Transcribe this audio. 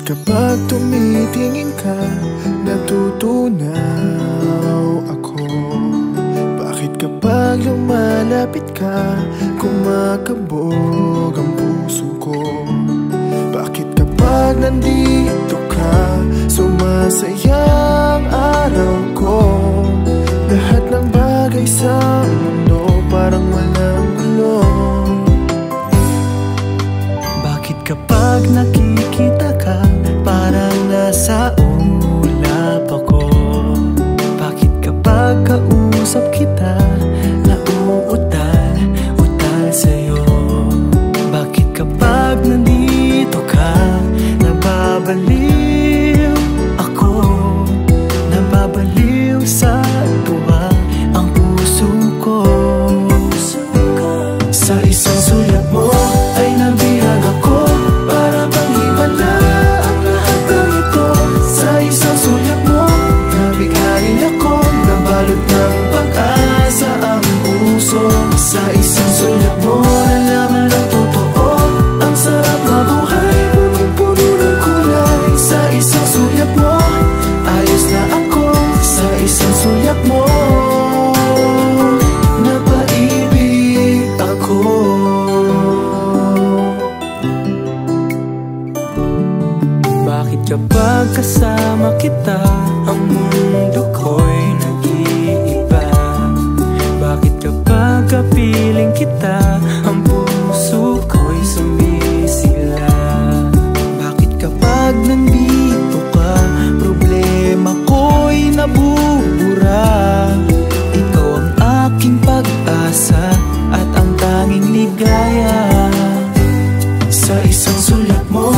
Kapag tumitingin ka, natutunaw ako. Bakit kapag lumalapit ka, kumakabog ang puso ko? Bakit kapag nandito ka, sumasaya ang araw ko? Lahat ng bagay sa mundo parang walang gulo. Bakit kapag nakikita ka, parang nasa ulap ako? Bakit kapag kausap kita, nauutal-utal sa'yo? Bakit kapag nandito ka, nababaliw ako? Nababaliw sa tuwa ang puso ko. Sa isang sulat mo ay nabihag ako, para bang himala ang lahat ng ito. Sa isang sulat mo, nabiglayin ako, nabalot ng pag-asa ang puso. Sa isang sulat mo, nalaman ng totoo, ang sarap mabuhay, punong-puno ng kulay. Sa isang sulat mo, ayos na ako. Sa isang sulat mo, napaibig ako. Bakit kapag kasama kita, ang mundo ko'y nag-iiba? Bakit kapag kapiling kita, ang puso ko'y sumisila? Bakit kapag nandito ka, problema ko'y nabubura? Ikaw ang aking pag-asa at ang tanging ligaya. Sa isang sulat mo,